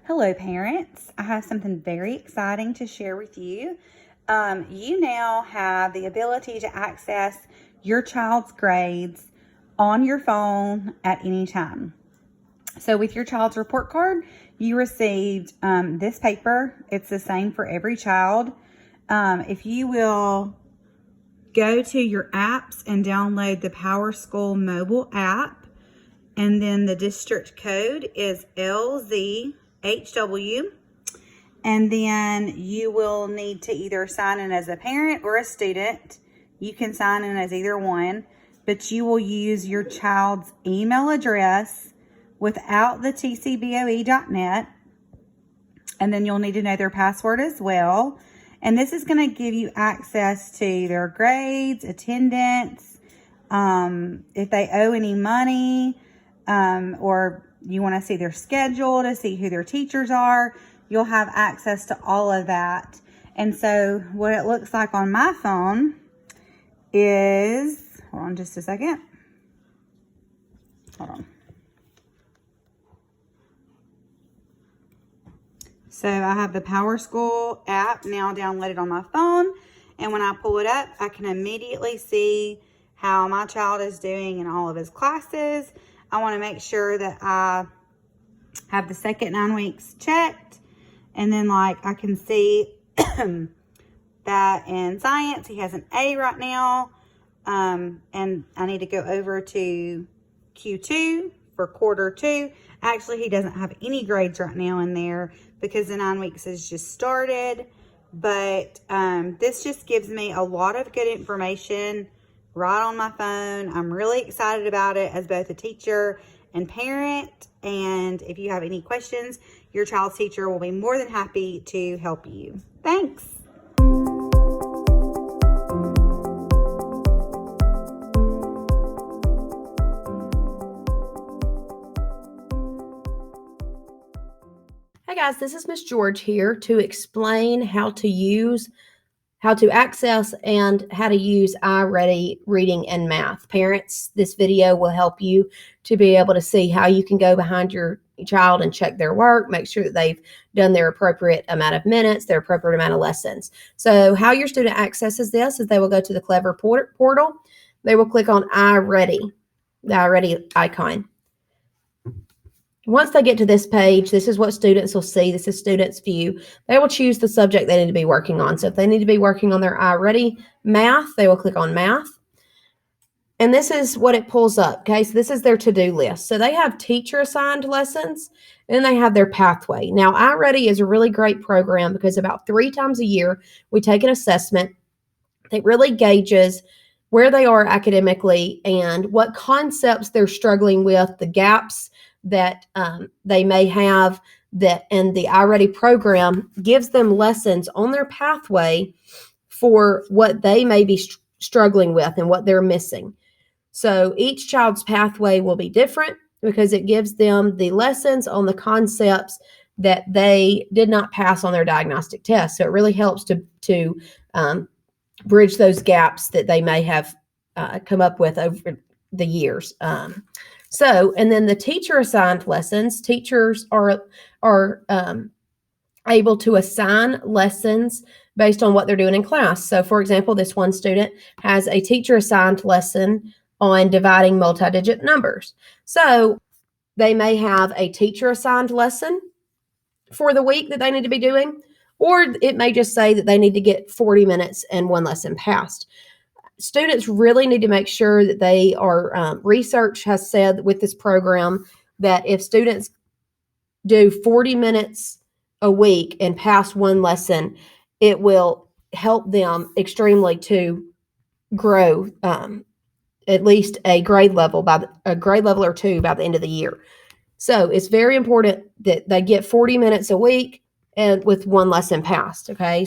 Hello, parents. I have something very exciting to share with you. You now have the ability to access your child's grades on your phone at any time. So with your child's report card, you received this paper. It's the same for every child. If you will go to your apps and download the PowerSchool mobile app, and then the district code is LZHW. And then you will need to either sign in as a parent or a student. You can sign in as either one, but you will use your child's email address without the tcboe.net. And then you'll need to know their password as well. And this is going to give you access to their grades, attendance, if they owe any money, or you want to see their schedule to see who their teachers are, you'll have access to all of that. And so what it looks like on my phone is, hold on just a second. Hold on. So I have the PowerSchool app now downloaded on my phone. And when I pull it up, I can immediately see how my child is doing in all of his classes. I want to make sure that I have the second 9 weeks checked. And then I can see that in science, he has an A right now. And I need to go over to Q2 for quarter 2. Actually, he doesn't have any grades right now in there because the 9 weeks has just started. But this just gives me a lot of good information right on my phone. I'm really excited about it as both a teacher and parent. And if you have any questions, your child's teacher will be more than happy to help you. Thanks. Hey guys, this is Miss George here to explain how to access and how to use iReady Reading and Math. Parents, this video will help you to be able to see how you can go behind your child and check their work, make sure that they've done their appropriate amount of minutes, their appropriate amount of lessons. So how your student accesses this is they will go to the Clever portal. They will click on iReady, the iReady icon. Once they get to this page, this is what students will see. This is students' view. They will choose the subject they need to be working on. So if they need to be working on their iReady Math, they will click on Math. And this is what it pulls up, okay? So this is their to-do list. So they have teacher-assigned lessons, and then they have their pathway. Now, iReady is a really great program because about 3 times a year, we take an assessment that really gauges where they are academically and what concepts they're struggling with, the gaps that they may have, that, and the iReady program gives them lessons on their pathway for what they may be struggling with and what they're missing. So each child's pathway will be different because it gives them the lessons on the concepts that they did not pass on their diagnostic test. So it really helps to bridge those gaps that they may have come up with over the years. And then the teacher-assigned lessons, teachers are able to assign lessons based on what they're doing in class. So, for example, this one student has a teacher-assigned lesson on dividing multi-digit numbers. So they may have a teacher-assigned lesson for the week that they need to be doing, or it may just say that they need to get 40 minutes and 1 lesson passed. Students really need to make sure that they are, research has said with this program that if students do 40 minutes a week and pass 1 lesson, it will help them extremely to grow at least a grade level or 2 by the end of the year. So it's very important that they get 40 minutes a week and with 1 lesson passed, okay?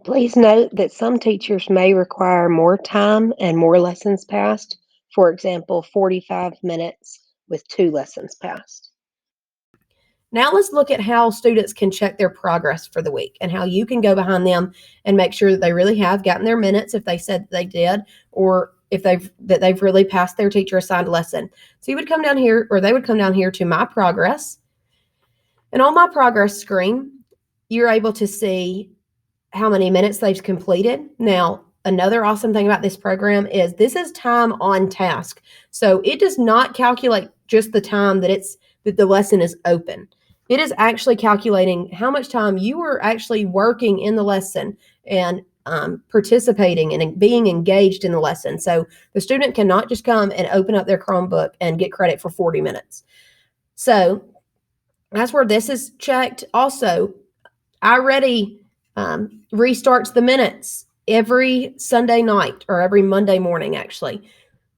Please note that some teachers may require more time and more lessons passed. For example, 45 minutes with 2 lessons passed. Now let's look at how students can check their progress for the week and how you can go behind them and make sure that they really have gotten their minutes if they said they did, or if they've really passed their teacher assigned lesson. So you would come down here, or they would come down here to My Progress. And on my progress screen, you're able to see how many minutes they've completed. Now, another awesome thing about this program is this is time on task. So it does not calculate just the time that the lesson is open. It is actually calculating how much time you are actually working in the lesson and participating and being engaged in the lesson. So the student cannot just come and open up their Chromebook and get credit for 40 minutes. So that's where this is checked. Also, iReady restarts the minutes every Sunday night or every Monday morning, actually.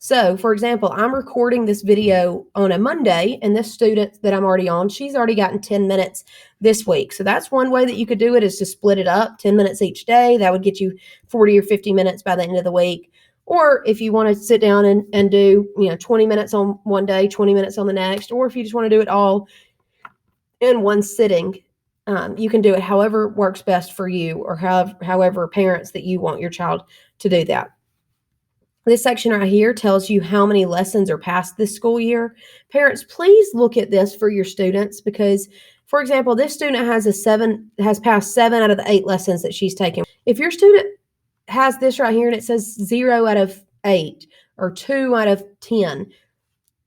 So, for example, I'm recording this video on a Monday, and this student that I'm already on, she's already gotten 10 minutes this week. So that's one way that you could do it, is to split it up 10 minutes each day. That would get you 40 or 50 minutes by the end of the week. Or if you want to sit down and do 20 minutes on one day, 20 minutes on the next, or if you just want to do it all in one sitting, you can do it however works best for you, or however parents that you want your child to do that. This section right here tells you how many lessons are passed this school year. Parents, please look at this for your students, because, for example, this student has passed 7 out of the 8 lessons that she's taken. If your student has this right here and it says 0 out of 8 or 2 out of 10,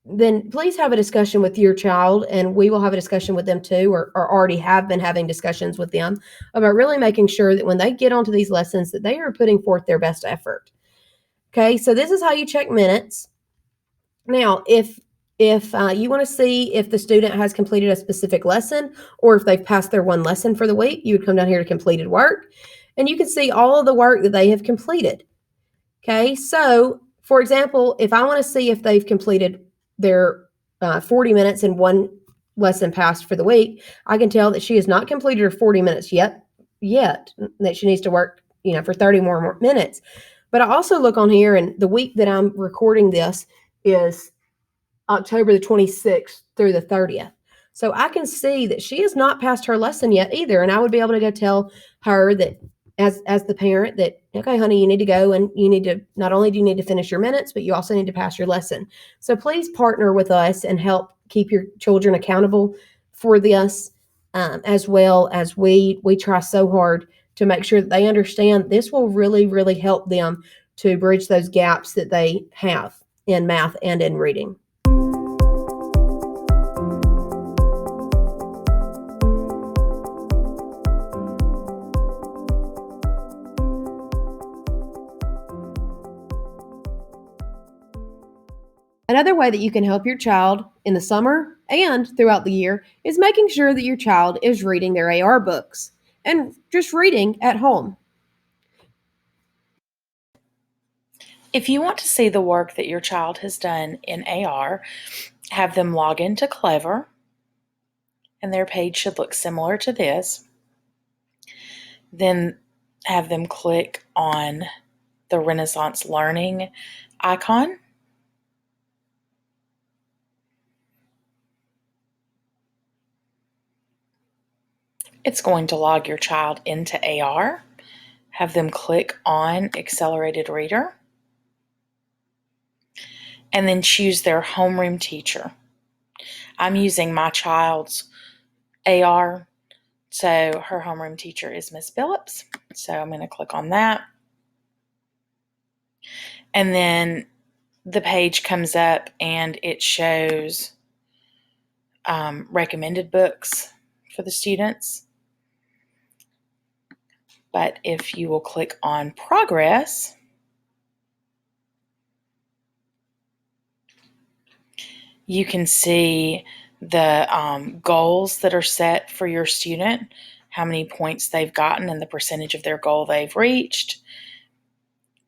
then please have a discussion with your child, and we will have a discussion with them too, or already have been having discussions with them about really making sure that when they get onto these lessons that they are putting forth their best effort. Okay, so this is how you check minutes. Now, if you want to see if the student has completed a specific lesson or if they've passed their one lesson for the week, you would come down here to completed work, and you can see all of the work that they have completed. Okay, so for example, if I want to see if they've completed their 40 minutes in one lesson passed for the week, I can tell that she has not completed her 40 minutes yet, that she needs to work, for 30 more minutes. But I also look on here, and the week that I'm recording this is October the 26th through the 30th. So I can see that she has not passed her lesson yet either. And I would be able to go tell her that, as the parent, that, okay, honey, you need to go, and you need to, not only do you need to finish your minutes, but you also need to pass your lesson. So please partner with us and help keep your children accountable for this, as well as we try so hard to make sure that they understand this will really, really help them to bridge those gaps that they have in math and in reading. Another way that you can help your child in the summer and throughout the year is making sure that your child is reading their AR books and just reading at home. If you want to see the work that your child has done in AR, have them log into Clever, and their page should look similar to this. Then have them click on the Renaissance Learning icon. It's going to log your child into AR. Have them click on Accelerated Reader, and then choose their homeroom teacher. I'm using my child's AR, so her homeroom teacher is Miss Phillips. So I'm going to click on that. And then the page comes up and it shows recommended books for the students. But if you will click on Progress, you can see the goals that are set for your student, how many points they've gotten and the percentage of their goal they've reached,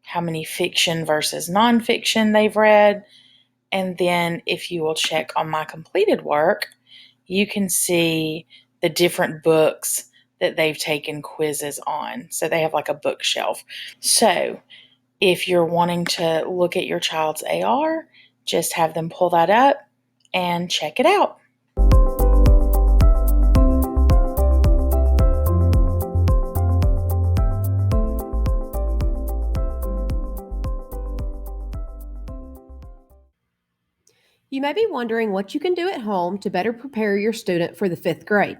how many fiction versus nonfiction they've read. And then if you will check on My Completed Work, you can see the different books that they've taken quizzes on. So they have like a bookshelf. So if you're wanting to look at your child's AR, just have them pull that up and check it out. You may be wondering what you can do at home to better prepare your student for the 5th grade.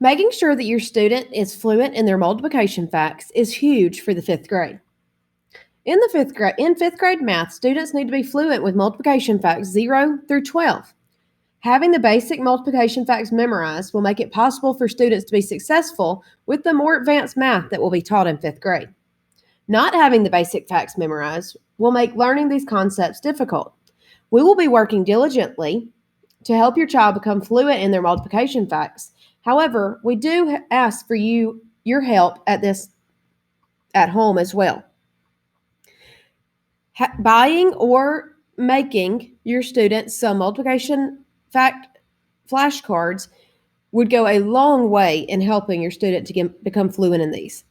Making sure that your student is fluent in their multiplication facts is huge for the 5th grade. In 5th grade math, students need to be fluent with multiplication facts 0 through 12. Having the basic multiplication facts memorized will make it possible for students to be successful with the more advanced math that will be taught in 5th grade. Not having the basic facts memorized will make learning these concepts difficult. We will be working diligently to help your child become fluent in their multiplication facts. However, we do ask for your help at this at home as well. Buying or making your students some multiplication fact flashcards would go a long way in helping your student to become fluent in these.